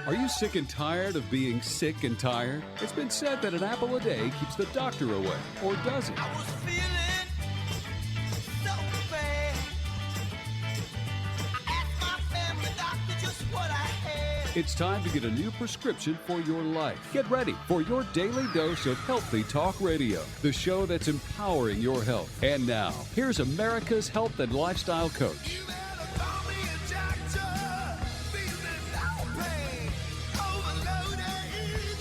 Are you sick and tired of being sick and tired? It's been said that an apple a day keeps the doctor away, or does it? I was feeling so bad. I asked my family doctor just what I had. It's time to get a new prescription for your life. Get ready for your daily dose of Healthy Talk Radio, the show that's empowering your health. And now, here's America's health and lifestyle coach. You better call me a doctor. Feeling no pain. Overloaded.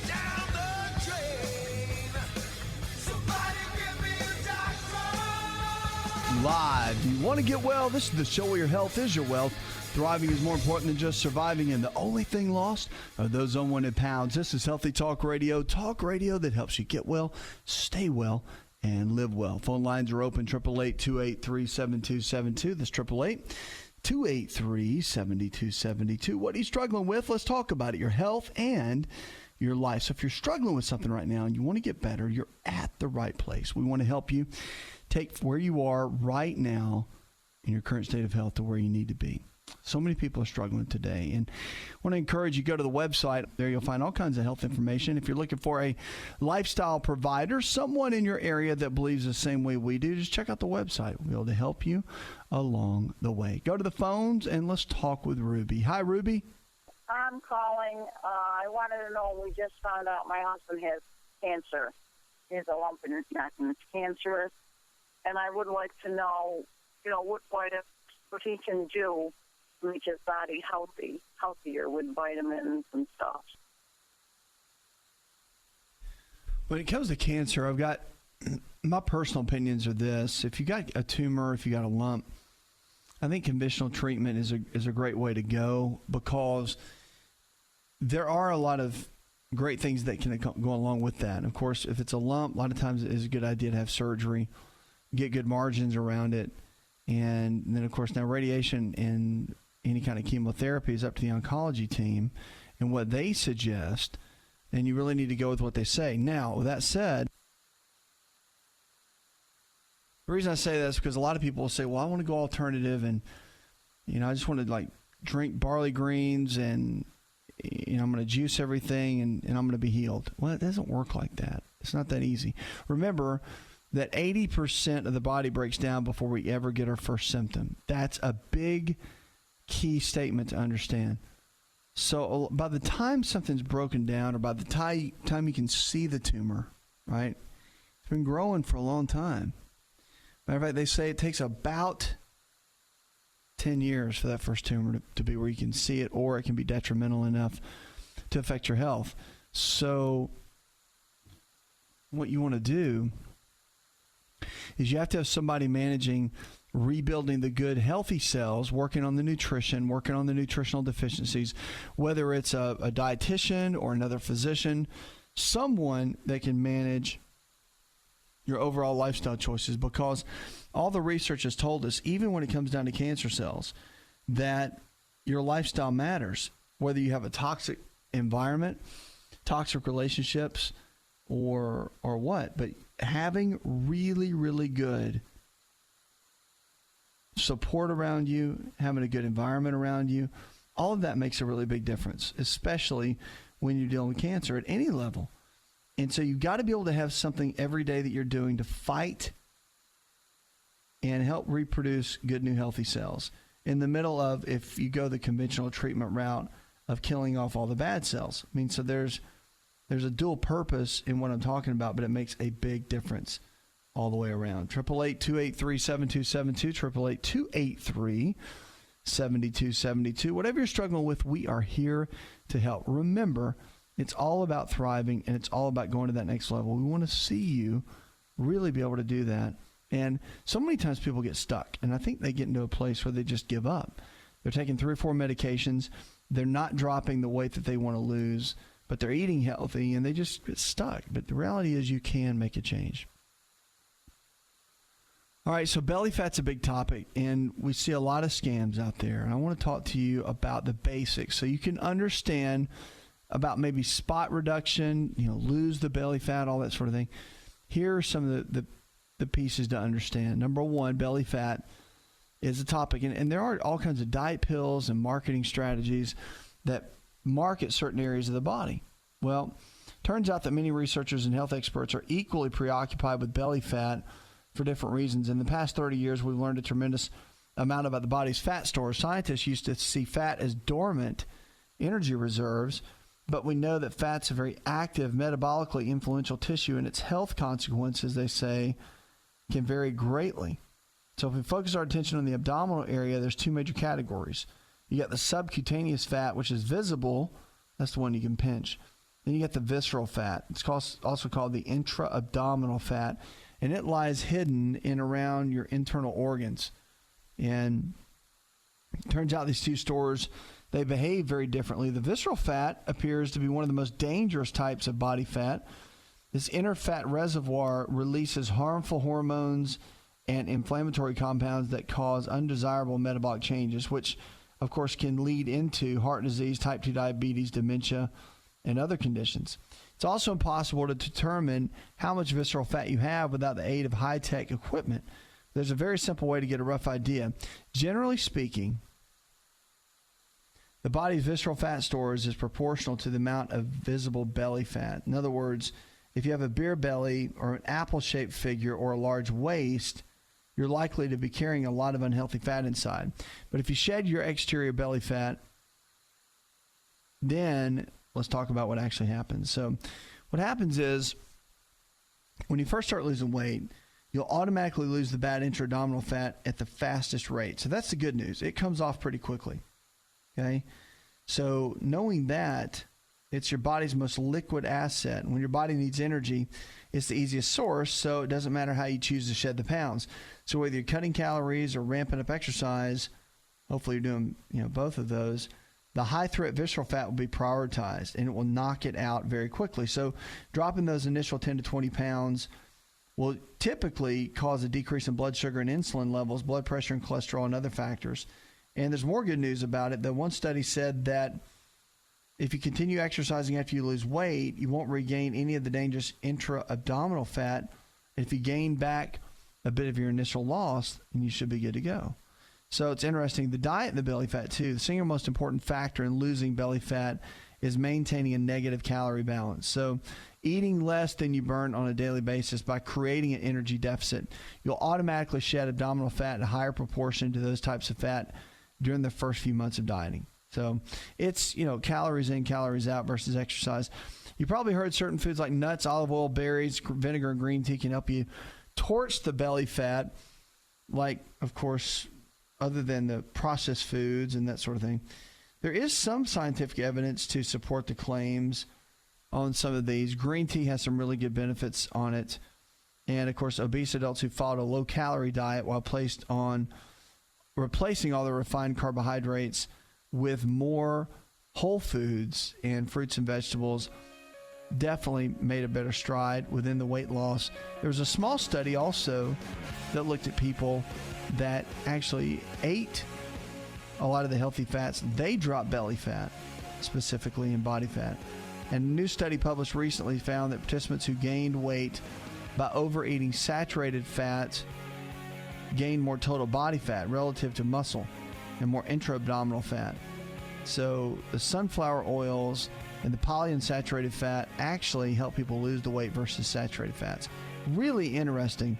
Down the drain. Somebody give me a doctor. Live. Do you want to get well? This is the show where your health is your wealth. Thriving is more important than just surviving, and the only thing lost are those unwanted pounds. This is Healthy Talk Radio that helps you get well, stay well, and live well. Phone lines are open, 888-283-7272. That's 888-283-7272. What are you struggling with? Let's talk about it, your health and your life. So if you're struggling with something right now and you want to get better, you're at the right place. We want to help you take where you are right now in your current state of health to where you need to be. So many people are struggling today, and I want to encourage you to go to the website. There you'll find all kinds of health information. If you're looking for a lifestyle provider, someone in your area that believes the same way we do, just check out the website. We'll be able to help you along the way. Go to the phones, and let's talk with Ruby. Hi, Ruby. I'm calling. I wanted to know, we just found out my husband has cancer. He has a lump in his neck, and it's cancerous. And I would like to know, what he can do to make his body healthier with vitamins and stuff. When it comes to cancer, I've got my personal opinions are this. If you got a tumor, if you got a lump, I think conventional treatment is a great way to go, because there are a lot of great things that can go along with that. And of course, if it's a lump, a lot of times it is a good idea to have surgery, get good margins around it. And then, of course, now radiation and any kind of chemotherapy is up to the oncology team and what they suggest, and you really need to go with what they say. Now, with that said, the reason I say that is because a lot of people will say, well, I want to go alternative, and, I just want to, drink barley greens, and, I'm going to juice everything, and I'm going to be healed. Well, it doesn't work like that. It's not that easy. Remember that 80% of the body breaks down before we ever get our first symptom. That's a big key statement to understand. So by the time something's broken down, or by the time you can see the tumor, right, it's been growing for a long time. Matter of fact, they say it takes about 10 years for that first tumor to be where you can see it, or it can be detrimental enough to affect your health. So what you want to do is you have to have somebody managing rebuilding the good, healthy cells, working on the nutrition, working on the nutritional deficiencies, whether it's a dietitian or another physician, someone that can manage your overall lifestyle choices, because all the research has told us, even when it comes down to cancer cells, that your lifestyle matters, whether you have a toxic environment, toxic relationships, or what. But having really, really good support around you, having a good environment around you, all of that makes a really big difference, especially when you're dealing with cancer at any level. And so you've got to be able to have something every day that you're doing to fight and help reproduce good, new, healthy cells. In the middle of, if you go the conventional treatment route of killing off all the bad cells. I mean, so there's a dual purpose in what I'm talking about, but it makes a big difference all the way around. 888-283-7272, 888-283-7272. Whatever you're struggling with, we are here to help. Remember, it's all about thriving, and it's all about going to that next level. We want to see you really be able to do that. And so many times people get stuck, and I think they get into a place where they just give up. They're taking 3 or 4 medications. They're not dropping the weight that they want to lose, but they're eating healthy, and they just get stuck. But the reality is you can make a change. All right, so belly fat's a big topic, and we see a lot of scams out there. And I want to talk to you about the basics so you can understand about maybe spot reduction, lose the belly fat, all that sort of thing. Here are some of the pieces to understand. Number one, belly fat is a topic. And there are all kinds of diet pills and marketing strategies that market certain areas of the body. Well, turns out that many researchers and health experts are equally preoccupied with belly fat for different reasons. In the past 30 years, we've learned a tremendous amount about the body's fat stores. Scientists used to see fat as dormant energy reserves, but we know that fat's a very active, metabolically influential tissue, and its health consequences, they say, can vary greatly. So if we focus our attention on the abdominal area, there's two major categories. You got the subcutaneous fat, which is visible. That's the one you can pinch. Then you get the visceral fat. It's also called the intra-abdominal fat, and it lies hidden in around your internal organs. And it turns out these two stores, they behave very differently. The visceral fat appears to be one of the most dangerous types of body fat. This inner fat reservoir releases harmful hormones and inflammatory compounds that cause undesirable metabolic changes, which, of course, can lead into heart disease, type 2 diabetes, dementia, and other conditions. It's also impossible to determine how much visceral fat you have without the aid of high-tech equipment. There's a very simple way to get a rough idea. Generally speaking, the body's visceral fat stores is proportional to the amount of visible belly fat. In other words, if you have a beer belly or an apple-shaped figure or a large waist, you're likely to be carrying a lot of unhealthy fat inside. But if you shed your exterior belly fat, then let's talk about what actually happens. So what happens is when you first start losing weight, you'll automatically lose the bad intra-abdominal fat at the fastest rate. So that's the good news. It comes off pretty quickly. Okay? So knowing that, it's your body's most liquid asset. And when your body needs energy, it's the easiest source, so it doesn't matter how you choose to shed the pounds. So whether you're cutting calories or ramping up exercise, hopefully you're doing both of those, the high-threat visceral fat will be prioritized, and it will knock it out very quickly. So dropping those initial 10 to 20 pounds will typically cause a decrease in blood sugar and insulin levels, blood pressure and cholesterol, and other factors. And there's more good news about it. The one study said that if you continue exercising after you lose weight, you won't regain any of the dangerous intra-abdominal fat. If you gain back a bit of your initial loss, then you should be good to go. So it's interesting. The diet and the belly fat, too. The single most important factor in losing belly fat is maintaining a negative calorie balance. So eating less than you burn on a daily basis by creating an energy deficit, you'll automatically shed abdominal fat in a higher proportion to those types of fat during the first few months of dieting. So it's, calories in, calories out versus exercise. You probably heard certain foods like nuts, olive oil, berries, vinegar, and green tea can help you torch the belly fat, like, of course, other than the processed foods and that sort of thing. There is some scientific evidence to support the claims on some of these. Green tea has some really good benefits on it. And, of course, obese adults who followed a low-calorie diet while replacing all the refined carbohydrates with more whole foods and fruits and vegetables definitely made a better stride within the weight loss. There was a small study also that looked at people that actually ate a lot of the healthy fats. They dropped belly fat, specifically in body fat. And a new study published recently found that participants who gained weight by overeating saturated fats gained more total body fat relative to muscle and more intra-abdominal fat. So the sunflower oils and the polyunsaturated fat actually help people lose the weight versus saturated fats. Really interesting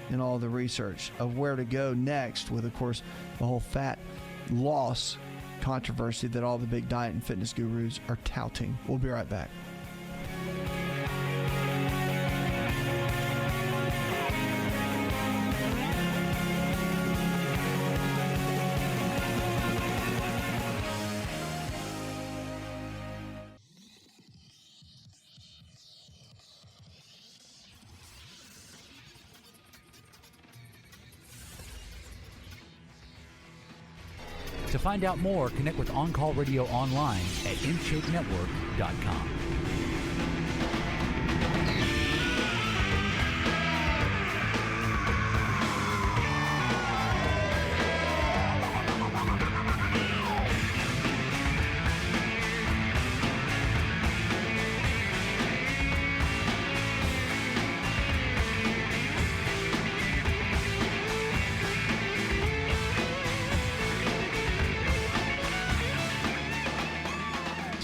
in all the research of where to go next with, of course, the whole fat loss controversy that all the big diet and fitness gurus are touting. We'll be right back. To find out more, connect with On Call Radio online at InShapeNetwork.com.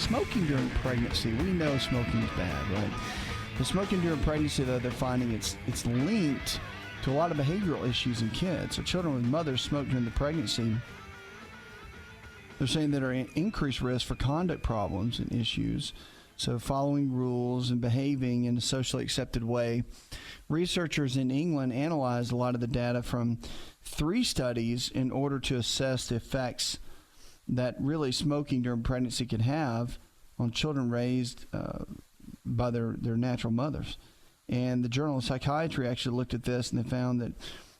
smoking during pregnancy, we know smoking is bad, right? The smoking during pregnancy, though, they're finding it's linked to a lot of behavioral issues in kids. So children with mothers smoke during the pregnancy, they're saying that are in increased risk for conduct problems and issues. So following rules and behaving in a socially accepted way. Researchers in England analyzed a lot of the data from 3 studies in order to assess the effects that really smoking during pregnancy could have on children raised by their natural mothers. And the Journal of Psychiatry actually looked at this, and they found that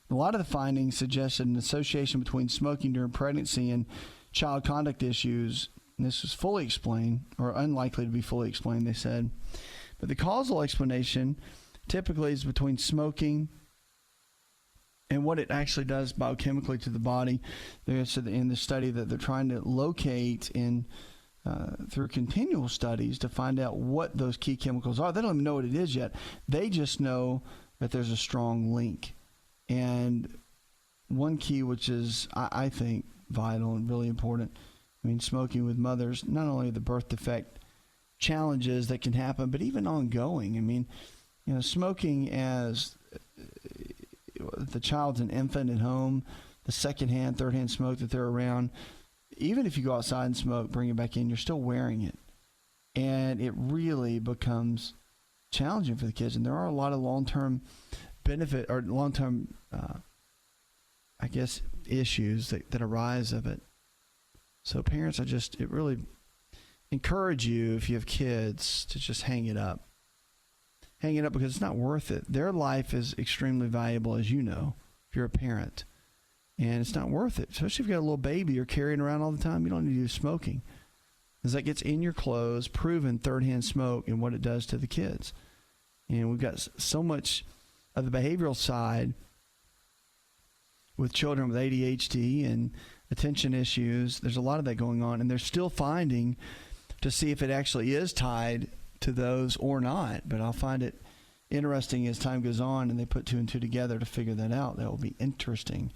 a lot of the findings suggested an association between smoking during pregnancy and child conduct issues. And this was fully explained, or unlikely to be fully explained, they said. But the causal explanation typically is between smoking and what it actually does biochemically to the body. They said in the study that they're trying to locate in through continual studies to find out what those key chemicals are. They don't even know what it is yet. They just know that there's a strong link. And one key, which is, I think, vital and really important, I mean, smoking with mothers, not only the birth defect challenges that can happen, but even ongoing. I mean, you know, smoking as the child's an infant at home, the secondhand, thirdhand smoke that they're around, even if you go outside and smoke, bring it back in, you're still wearing it. And it really becomes challenging for the kids. And there are a lot of long-term benefit or long-term, I guess, issues that arise of it. So parents, it really encourage you, if you have kids, to just hang it up. Hang it up because it's not worth it. Their life is extremely valuable, as you know, if you're a parent. And it's not worth it, especially if you've got a little baby you're carrying around all the time. You don't need to do smoking. Because that gets in your clothes, proven third-hand smoke and what it does to the kids. And we've got so much of the behavioral side with children with ADHD and attention issues. There's a lot of that going on, and they're still finding to see if it actually is tied to those or not. But I'll find it interesting as time goes on and they put 2 and 2 together to figure that out. That will be interesting,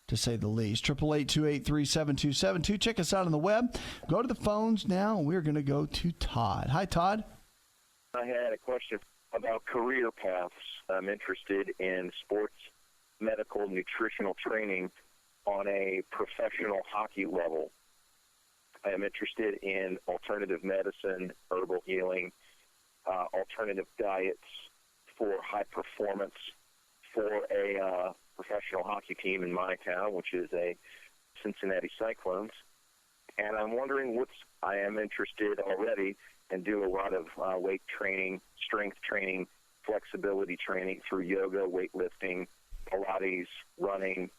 to say the least. 888-283-7272. Check us out on the web. Go to the phones now, and we're going to go to Todd. Hi, Todd. I had a question about career paths. I'm interested in sports, medical, nutritional training on a professional hockey level. I am interested in alternative medicine, herbal healing, alternative diets for high performance for a professional hockey team in my town, which is a Cincinnati Cyclones. And I'm wondering I am interested already and do a lot of weight training, strength training, flexibility training through yoga, weightlifting, Pilates, running,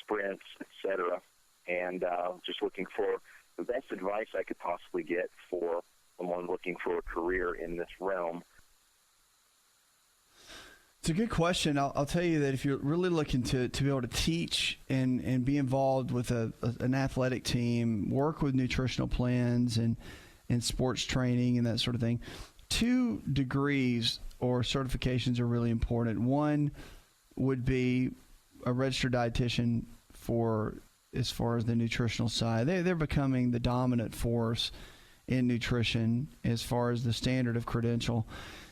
sprints, etc. And just looking for the best advice I could possibly get for someone looking for a career in this realm. It's a good question. I'll tell you that if you're really looking to be able to teach and be involved with an athletic team, work with nutritional plans and sports training and that sort of thing, 2 degrees or certifications are really important. One would be a registered dietitian as far as the nutritional side. They're becoming the dominant force in nutrition as far as the standard of credential.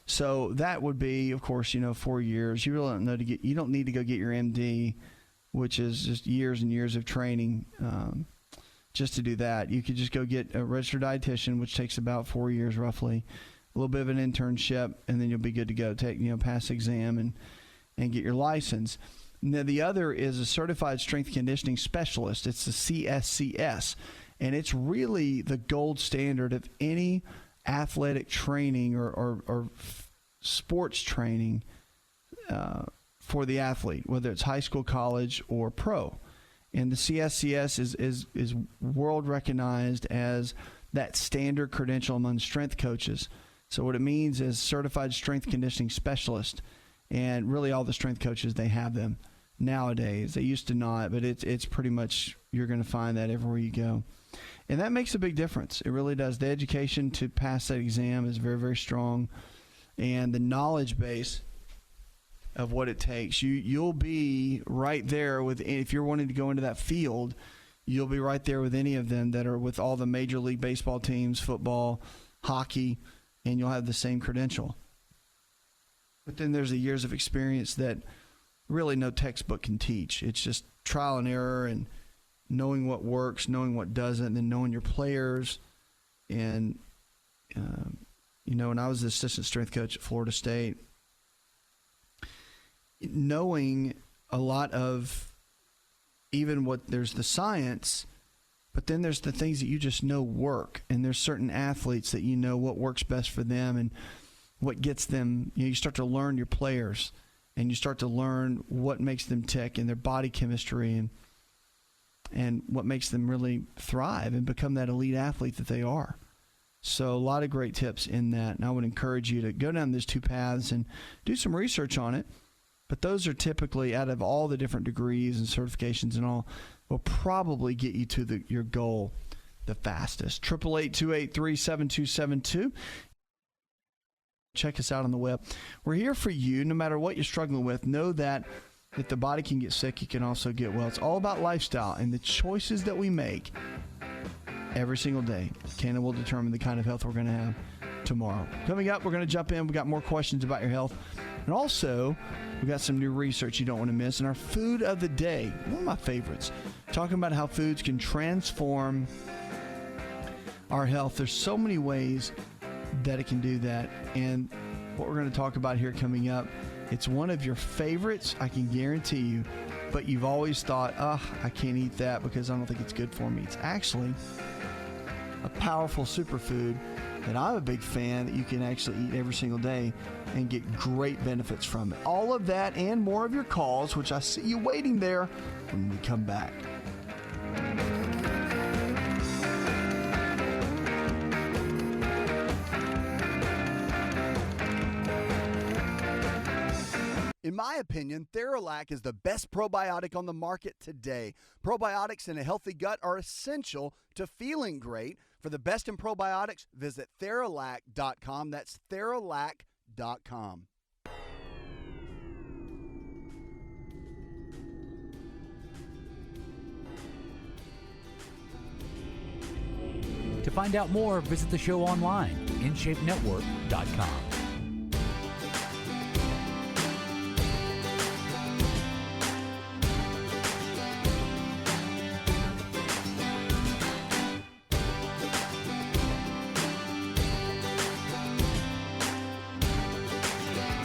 So that would be, of course, 4 years. You really don't know you don't need to go get your MD, which is just years and years of training just to do that. You could just go get a registered dietitian, which takes about 4 years roughly, a little bit of an internship, and then you'll be good to go. Pass the exam and get your license. Now, the other is a certified strength conditioning specialist. It's the CSCS, and it's really the gold standard of any athletic training or sports training for the athlete, whether it's high school, college, or pro. And the CSCS is world recognized as that standard credential among strength coaches. So what it means is certified strength conditioning specialist. And really all the strength coaches, they have them nowadays. They used to not, but it's pretty much, you're going to find that everywhere you go. And that makes a big difference. It really does. The education to pass that exam is very, very strong. And the knowledge base of what it takes, you'll be right there with, if you're wanting to go into that field, you'll be right there with any of them that are with all the Major League Baseball teams, football, hockey, and you'll have the same credential. But then there's the years of experience that really no textbook can teach. It's just trial and error and knowing what works, knowing what doesn't, and then knowing your players. And, when I was the assistant strength coach at Florida State, knowing a lot of even what there's the science, but then there's the things that you just know work. And there's certain athletes that you know what works best for them and what gets them. You start to learn your players, and you start to learn what makes them tick and their body chemistry and what makes them really thrive and become that elite athlete that they are. So a lot of great tips in that. And I would encourage you to go down these two paths and do some research on it. But those are typically, out of all the different degrees and certifications and all, will probably get you to your goal the fastest. 888-283-7272. Check us out on the web. We're here for you no matter what you're struggling with. Know that if the body can get sick, you can also get well. It's all about lifestyle, and the choices that we make every single day can and will determine the kind of health we're going to have tomorrow. Coming up, we're going to jump in. We've got more questions about your health. And also, we've got some new research you don't want to miss. And our food of the day, one of my favorites, talking about how foods can transform our health. There's so many ways that it can do that. And what we're going to talk about here coming up, it's one of your favorites, I can guarantee you. But you've always thought, I can't eat that because I don't think it's good for me. It's actually a powerful superfood that I'm a big fan that you can actually eat every single day and get great benefits from it. All of that and more of your calls, which I see you waiting there when we come back. In my opinion, Theralac is the best probiotic on the market today. Probiotics in a healthy gut are essential to feeling great. For the best in probiotics, visit Theralac.com. That's Theralac.com. To find out more, visit the show online, InShapeNetwork.com.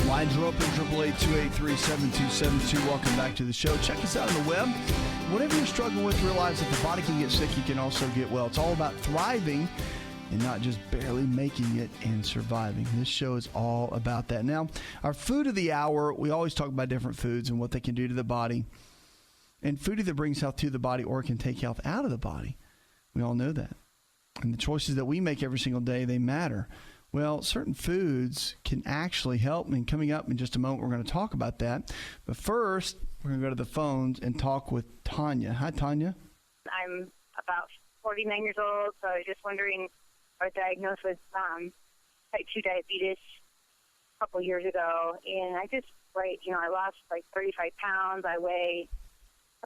Lines are open, 888-283-7272. Welcome back to the show. Check us out on the web. Whatever you're struggling with, realize that the body can get sick, you can also get well. It's all about thriving and not just barely making it and surviving. This show is all about that. Now, our food of the hour, we always talk about different foods and what they can do to the body. And food either brings health to the body or can take health out of the body. We all know that. And the choices that we make every single day, they matter. Well, certain foods can actually help, and coming up in just a moment, we're going to talk about that. But first, we're going to go to the phones and talk with Tanya. Hi, Tanya. I'm about 49 years old, so I was just wondering, I was diagnosed with type 2 diabetes a couple years ago, and I lost like 35 pounds. I weigh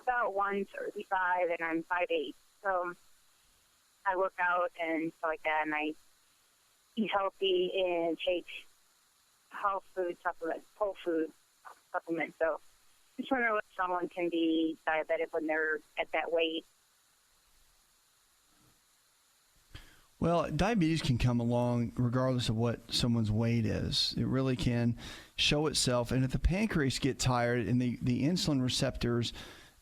about 135, and I'm 5'8". So I work out and stuff like that, and I eat healthy and take health food supplements, whole food supplements. So just wondering if someone can be diabetic when they're at that weight. Well, diabetes can come along regardless of what someone's weight is. It really can show itself. And if the pancreas get tired and the insulin receptors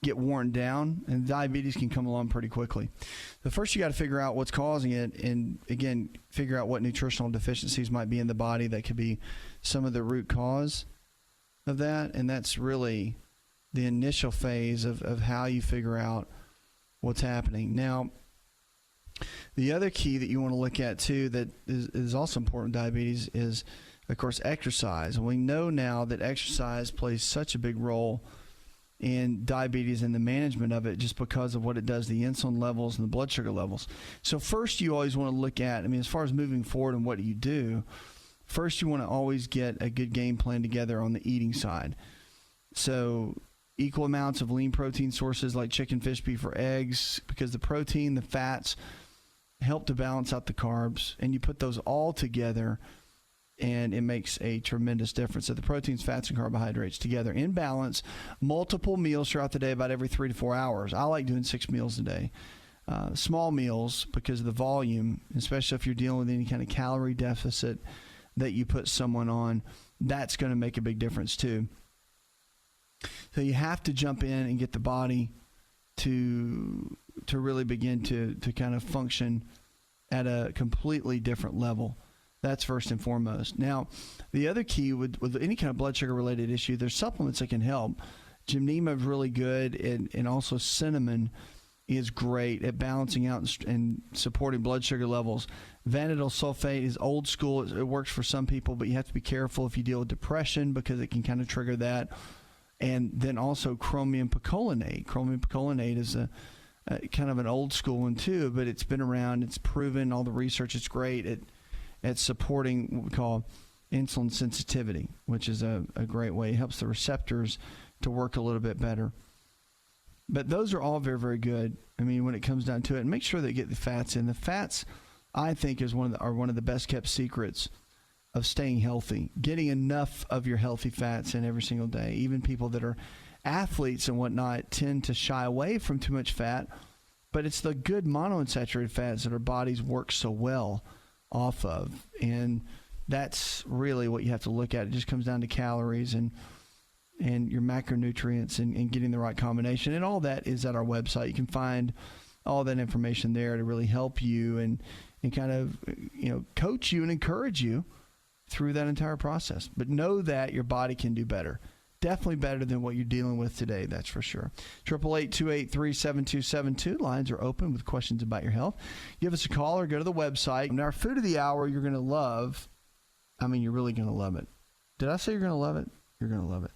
get worn down, and diabetes can come along pretty quickly. The first, you got to figure out what's causing it, and again, figure out what nutritional deficiencies might be in the body that could be some of the root cause of that. And that's really the initial phase of how you figure out what's happening. Now, the other key that you want to look at too that is also important in diabetes is, of course, exercise. And we know now that exercise plays such a big role in diabetes and the management of it just because of what it does to the insulin levels and the blood sugar levels. So first, you always want to look at, as far as moving forward and what do you do, first you want to always get a good game plan together on the eating side. So equal amounts of lean protein sources like chicken, fish, beef, or eggs, because the protein, the fats help to balance out the carbs, and you put those all together and it makes a tremendous difference. So the proteins, fats, and carbohydrates together in balance, multiple meals throughout the day, about every 3 to 4 hours. I like doing 6 meals a day. Small meals because of the volume, especially if you're dealing with any kind of calorie deficit that you put someone on, that's going to make a big difference too. So you have to jump in and get the body to really begin to kind of function at a completely different level. That's first and foremost. Now, the other key with any kind of blood sugar related issue, there's supplements that can help. Gymnema is really good, and also cinnamon is great at balancing out and supporting blood sugar levels. Vanadyl sulfate is old school. It works for some people, but you have to be careful if you deal with depression because it can kind of trigger that. And then also chromium picolinate. Chromium picolinate is a kind of an old school one too, but it's been around. It's proven. All the research is great at supporting what we call insulin sensitivity, which is a great way. It helps the receptors to work a little bit better. But those are all very, very good. I mean, when it comes down to it, and make sure they get the fats in. The fats, I think, are one of the best kept secrets of staying healthy. Getting enough of your healthy fats in every single day. Even people that are athletes and whatnot tend to shy away from too much fat, but it's the good monounsaturated fats that our bodies work so well off of, and that's really what you have to look at. It just comes down to calories and your macronutrients and getting the right combination, and all that is at our website. You can find all that information there to really help you and kind of coach you and encourage you through that entire process. But know that your body can do better. Definitely better than what you're dealing with today, that's for sure. 888-283-7272. Lines are open with questions about your health. Give us a call or go to the website. Now, our food of the hour you're going to love. I mean, you're really going to love it. Did I say you're going to love it? You're going to love it.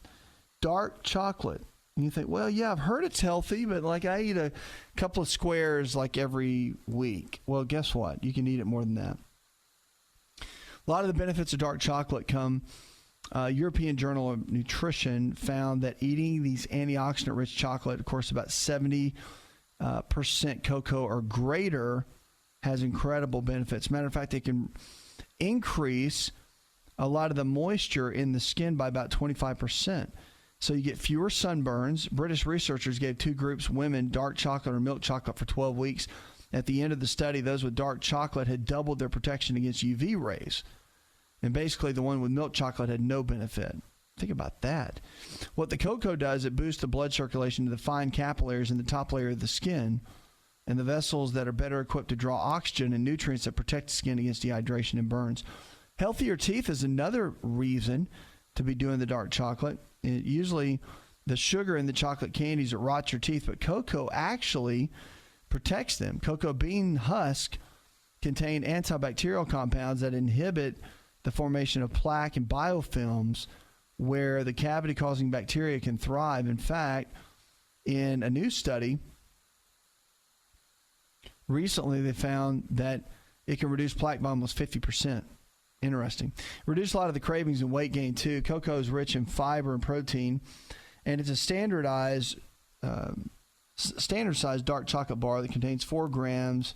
Dark chocolate. And you think, well, yeah, I've heard it's healthy, but like I eat a couple of squares like every week. Well, guess what? You can eat it more than that. A lot of the benefits of dark chocolate come. European Journal of Nutrition found that eating these antioxidant-rich chocolate, of course, about 70% cocoa or greater, has incredible benefits. Matter of fact, it can increase a lot of the moisture in the skin by about 25%. So you get fewer sunburns. British researchers gave 2 groups women dark chocolate or milk chocolate for 12 weeks. At the end of the study, those with dark chocolate had doubled their protection against UV rays. And basically, the one with milk chocolate had no benefit. Think about that. What the cocoa does, it boosts the blood circulation to the fine capillaries in the top layer of the skin and the vessels that are better equipped to draw oxygen and nutrients that protect the skin against dehydration and burns. Healthier teeth is another reason to be doing the dark chocolate. Usually, the sugar in the chocolate candies that rot your teeth, but cocoa actually protects them. Cocoa bean husk contain antibacterial compounds that inhibit the formation of plaque and biofilms where the cavity-causing bacteria can thrive. In fact, in a new study, recently they found that it can reduce plaque by almost 50%. Interesting. Reduce a lot of the cravings and weight gain, too. Cocoa is rich in fiber and protein, and it's a standard-sized dark chocolate bar that contains 4 grams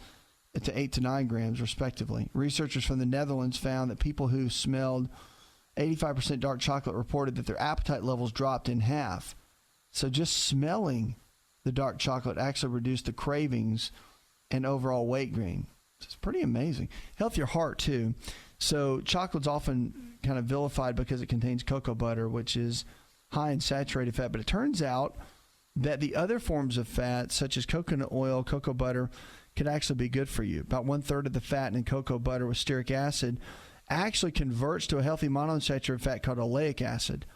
to 8 to 9 grams, respectively. Researchers from the Netherlands found that people who smelled 85% dark chocolate reported that their appetite levels dropped in half. So just smelling the dark chocolate actually reduced the cravings and overall weight gain. It's pretty amazing. Healthier heart, too. So chocolate's often kind of vilified because it contains cocoa butter, which is high in saturated fat. But it turns out that the other forms of fat, such as coconut oil, cocoa butter, could actually be good for you. About 1/3 of the fat in cocoa butter with stearic acid actually converts to a healthy monounsaturated fat called oleic acid,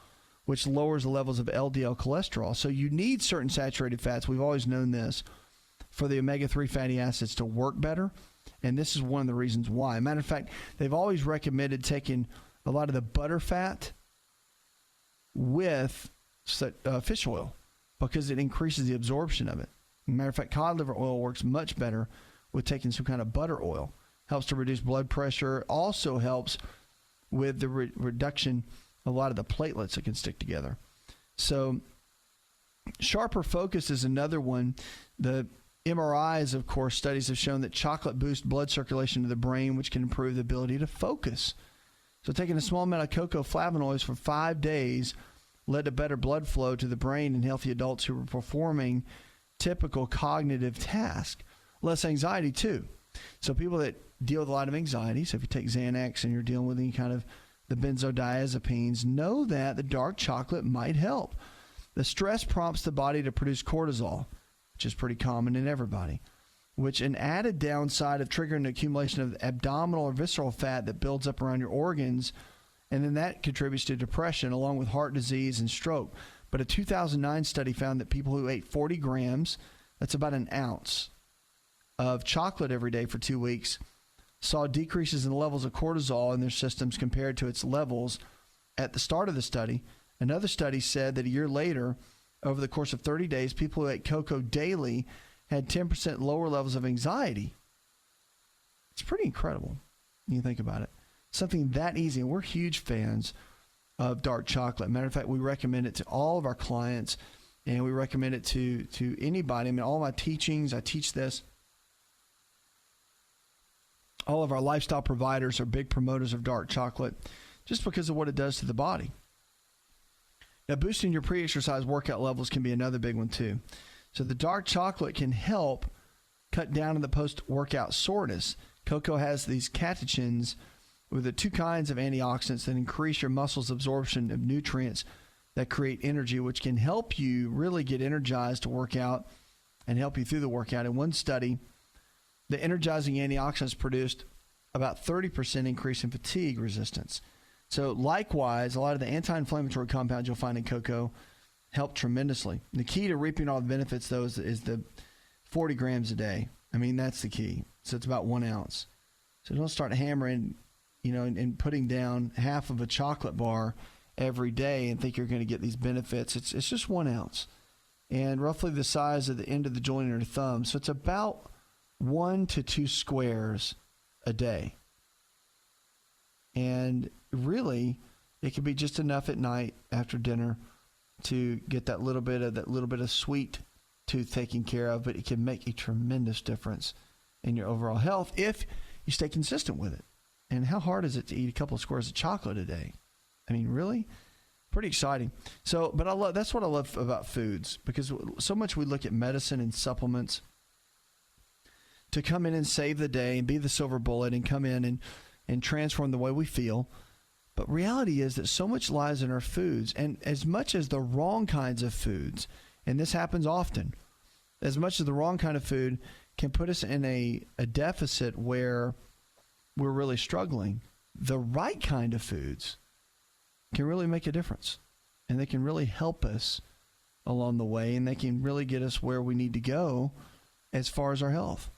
which lowers the levels of LDL cholesterol. So you need certain saturated fats. We've always known this for the omega-3 fatty acids to work better. And this is one of the reasons why. Matter of fact, they've always recommended taking a lot of the butter fat with fish oil because it increases the absorption of it. Matter of fact, cod liver oil works much better with taking some kind of butter oil. Helps to reduce blood pressure. Also helps with the reduction of a lot of the platelets that can stick together. So Sharper focus is another one. The MRIs, of course, studies have shown that chocolate boosts blood circulation to the brain, which can improve the ability to focus. So taking a small amount of cocoa flavonoids for 5 days led to better blood flow to the brain in healthy adults who were performing typical cognitive tasks. Less anxiety, too. So people that deal with a lot of anxiety, so if you take Xanax and you're dealing with any kind of the benzodiazepines, know that the dark chocolate might help. The stress prompts the body to produce cortisol, which is pretty common in everybody, which an added downside of triggering the accumulation of abdominal or visceral fat that builds up around your organs, and then that contributes to depression along with heart disease and stroke. But a 2009 study found that people who ate 40 grams, that's about an ounce, of chocolate every day for 2 weeks, saw decreases in the levels of cortisol in their systems compared to its levels at the start of the study. Another study said that a year later, over the course of 30 days, people who ate cocoa daily had 10% lower levels of anxiety. It's pretty incredible when you think about it. Something that easy, and we're huge fans of dark chocolate. Matter of fact, we recommend it to all of our clients, and we recommend it to anybody. I mean, all my teachings, I teach this. All of our lifestyle providers are big promoters of dark chocolate just because of what it does to the body. Now, boosting your pre-exercise workout levels can be another big one, too. So the dark chocolate can help cut down on the post-workout soreness. Cocoa has these catechins with the two kinds of antioxidants that increase your muscles' absorption of nutrients that create energy, which can help you really get energized to work out and help you through the workout. In one study, the energizing antioxidants produced about 30% increase in fatigue resistance. So likewise, a lot of the anti-inflammatory compounds you'll find in cocoa help tremendously. The key to reaping all the benefits, though, is the 40 grams a day. I mean, that's the key. So it's about 1 ounce. So don't start hammering, and putting down half of a chocolate bar every day and think you're going to get these benefits. It's just 1 ounce and roughly the size of the end of the joint of your thumb. So it's about 1 to 2 squares a day. And really, it can be just enough at night after dinner to get that little bit of sweet tooth taken care of, but it can make a tremendous difference in your overall health if you stay consistent with it. And how hard is it to eat a couple of squares of chocolate a day? I mean, really? Pretty exciting. So, but that's what I love about foods, because so much we look at medicine and supplements to come in and save the day and be the silver bullet and come in and transform the way we feel. But reality is that so much lies in our foods, and as much as the wrong kinds of foods, and this happens often, as much as the wrong kind of food can put us in a deficit where we're really struggling, the right kind of foods can really make a difference, and they can really help us along the way, and they can really get us where we need to go as far as our health.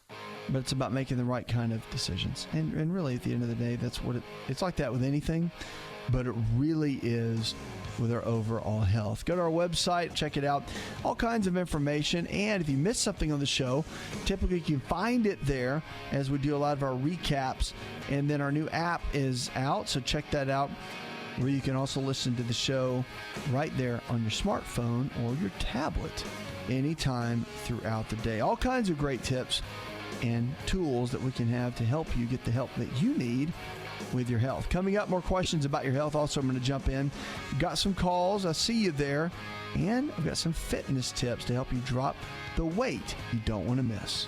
But it's about making the right kind of decisions. And really, at the end of the day, that's what it's like that with anything, but it really is with our overall health. Go to our website, check it out. All kinds of information. And if you missed something on the show, typically you can find it there as we do a lot of our recaps. And then our new app is out, so check that out, where you can also listen to the show right there on your smartphone or your tablet anytime throughout the day. All kinds of great tips and tools that we can have to help you get the help that you need with your health. Coming up, more questions about your health. Also, I'm going to jump in. Got some calls. I see you there. And I've got some fitness tips to help you drop the weight you don't want to miss.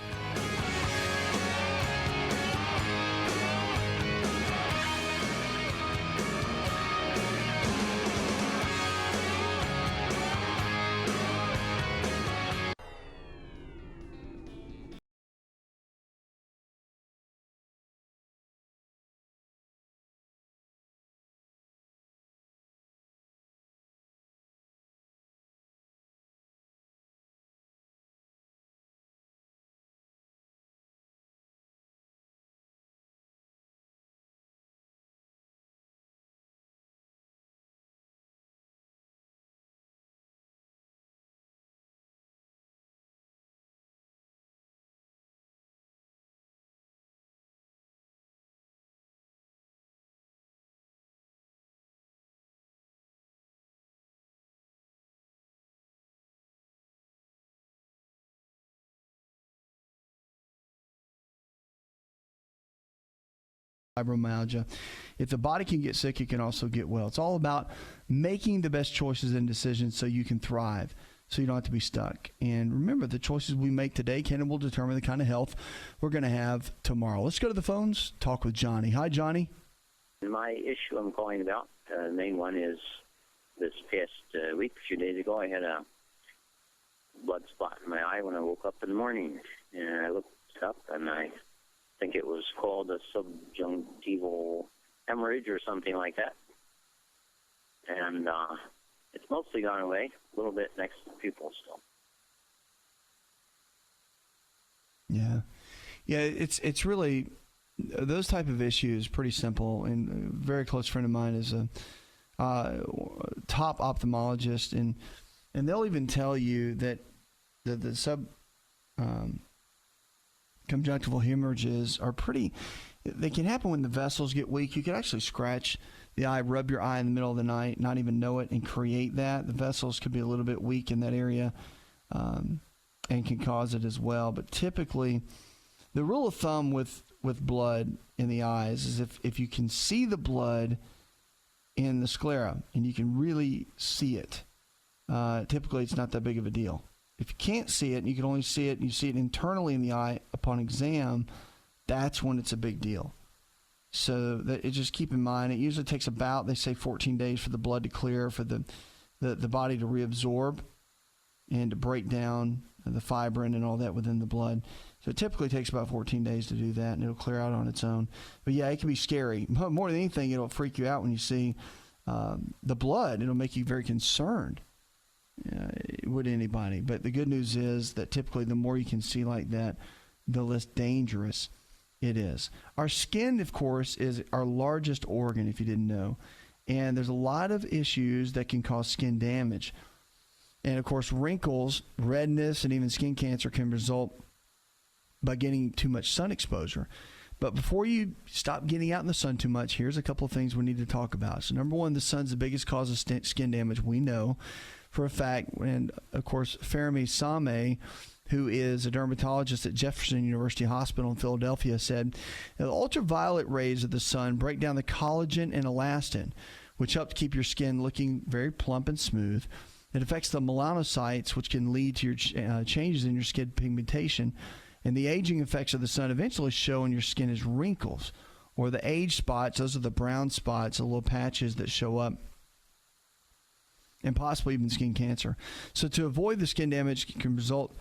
fibromyalgia. If the body can get sick, it can also get well. It's all about making the best choices and decisions so you can thrive, so you don't have to be stuck. And remember, the choices we make today will determine the kind of health we're going to have tomorrow. Let's go to the phones, talk with Johnny. Hi, Johnny. My issue I'm calling about, the main one is this past week, a few days ago, I had a blood spot in my eye when I woke up in the morning. And I looked it up, and I think it was called a subjunctival hemorrhage or something like that. And it's mostly gone away, a little bit next to the pupil still. Yeah. Yeah, it's really, those type of issues, pretty simple. And a very close friend of mine is a top ophthalmologist, and they'll even tell you that the conjunctival hemorrhages are they can happen when the vessels get weak. You can actually scratch the eye, rub your eye in the middle of the night, not even know it, and create that. The vessels could be a little bit weak in that area and can cause it as well. But typically, the rule of thumb with blood in the eyes is if you can see the blood in the sclera and you can really see it, typically it's not that big of a deal. If you can't see it and you can only see it and you see it internally in the eye upon exam, that's when it's a big deal. So just keep in mind, it usually takes about, they say, 14 days for the blood to clear, for the body to reabsorb and to break down the fibrin and all that within the blood. So it typically takes about 14 days to do that, and it'll clear out on its own. But yeah, it can be scary. More than anything, it'll freak you out when you see the blood. It'll make you very concerned. Would anybody. But the good news is that typically the more you can see like that, the less dangerous it is. Our skin, of course, is our largest organ, if you didn't know. And there's a lot of issues that can cause skin damage. And, of course, wrinkles, redness, and even skin cancer can result by getting too much sun exposure. But before you stop getting out in the sun too much, here's a couple of things we need to talk about. So, number one, the sun's the biggest cause of skin damage, we know for a fact. And, of course, Fermi Same, who is a dermatologist at Jefferson University Hospital in Philadelphia, said the ultraviolet rays of the sun break down the collagen and elastin, which help to keep your skin looking very plump and smooth. It affects the melanocytes, which can lead to your changes in your skin pigmentation. And the aging effects of the sun eventually show in your skin as wrinkles, or the age spots. Those are the brown spots, the little patches that show up, and possibly even skin cancer. So to avoid the skin damage can result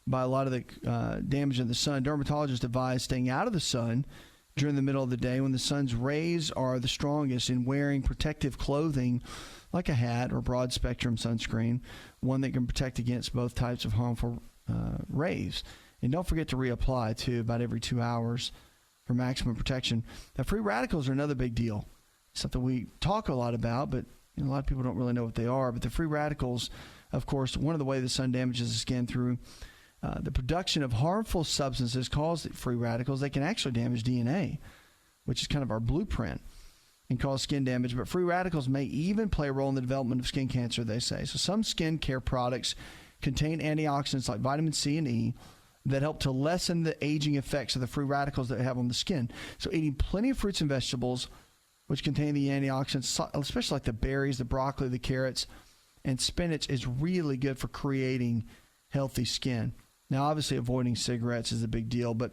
by a lot of the damage in the sun, dermatologists advise staying out of the sun during the middle of the day when the sun's rays are the strongest, and wearing protective clothing like a hat or broad spectrum sunscreen, one that can protect against both types of harmful rays. And don't forget to reapply, too, about every 2 hours for maximum protection. Now, free radicals are another big deal. Something we talk a lot about, but a lot of people don't really know what they are. But the free radicals, of course, one of the ways the sun damages the skin through the production of harmful substances called free radicals. They can actually damage DNA, which is kind of our blueprint, and cause skin damage. But free radicals may even play a role in the development of skin cancer, they say. So some skin care products contain antioxidants like vitamin C and E that help to lessen the aging effects of the free radicals that we have on the skin. So eating plenty of fruits and vegetables, which contain the antioxidants, especially like the berries, the broccoli, the carrots, and spinach, is really good for creating healthy skin. Now, obviously, avoiding cigarettes is a big deal, but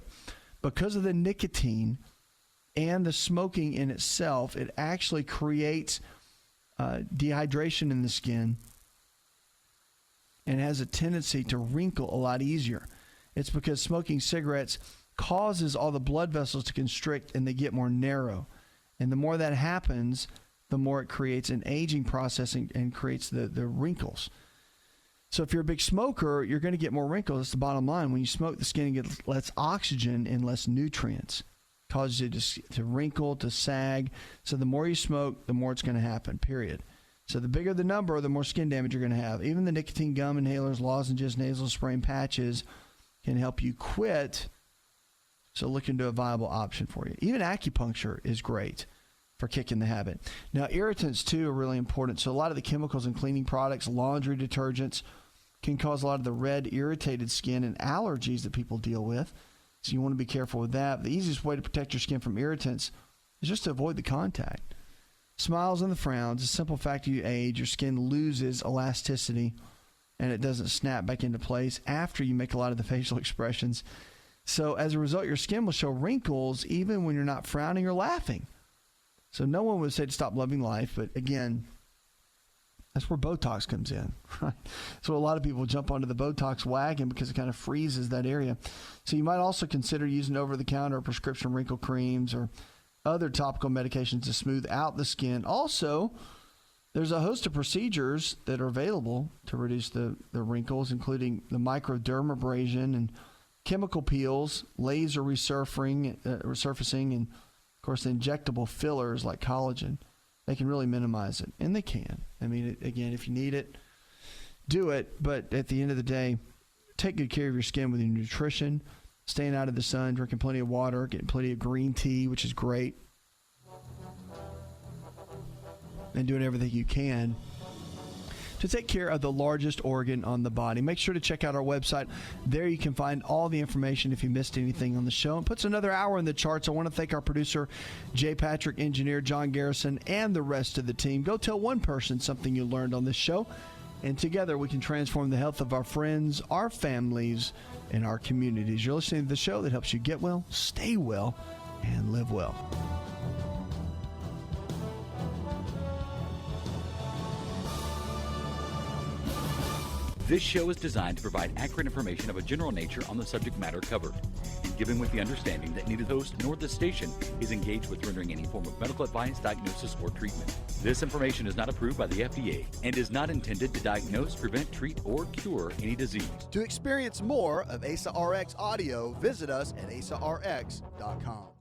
because of the nicotine and the smoking in itself, it actually creates dehydration in the skin and has a tendency to wrinkle a lot easier. It's because smoking cigarettes causes all the blood vessels to constrict and they get more narrow. And the more that happens, the more it creates an aging process and creates the wrinkles. So if you're a big smoker, you're going to get more wrinkles. That's the bottom line. When you smoke, the skin gets less oxygen and less nutrients. It causes you to wrinkle, to sag. So the more you smoke, the more it's going to happen, period. So the bigger the number, the more skin damage you're going to have. Even the nicotine gum inhalers, lozenges, nasal spray, and patches can help you quit. So look into a viable option for you. Even acupuncture is great for kicking the habit. Now, irritants, too, are really important. So a lot of the chemicals in cleaning products, laundry detergents, can cause a lot of the red, irritated skin and allergies that people deal with. So you want to be careful with that. The easiest way to protect your skin from irritants is just to avoid the contact. Smiles and the frowns, the simple fact you age, your skin loses elasticity and it doesn't snap back into place after you make a lot of the facial expressions. So as a result, your skin will show wrinkles even when you're not frowning or laughing. So no one would say to stop loving life, but again, that's where Botox comes in, right? So a lot of people jump onto the Botox wagon because it kind of freezes that area. So you might also consider using over-the-counter prescription wrinkle creams or other topical medications to smooth out the skin. Also, there's a host of procedures that are available to reduce the wrinkles, including the microdermabrasion and chemical peels, laser resurfacing, and, of course, the injectable fillers like collagen. They can really minimize it, and they can. I mean, again, if you need it, do it. But at the end of the day, take good care of your skin with your nutrition, staying out of the sun, drinking plenty of water, getting plenty of green tea, which is great, and doing everything you can to take care of the largest organ on the body. Make sure to check out our website. There you can find all the information if you missed anything on the show. And puts another hour in the charts. I want to thank our producer, Jay Patrick, engineer John Garrison, and the rest of the team. Go tell one person something you learned on this show, and together we can transform the health of our friends, our families, and our communities. You're listening to the show that helps you get well, stay well, and live well. This show is designed to provide accurate information of a general nature on the subject matter covered, and given with the understanding that neither the host nor the station is engaged with rendering any form of medical advice, diagnosis, or treatment. This information is not approved by the FDA and is not intended to diagnose, prevent, treat, or cure any disease. To experience more of Asa Rx audio, visit us at asarx.com.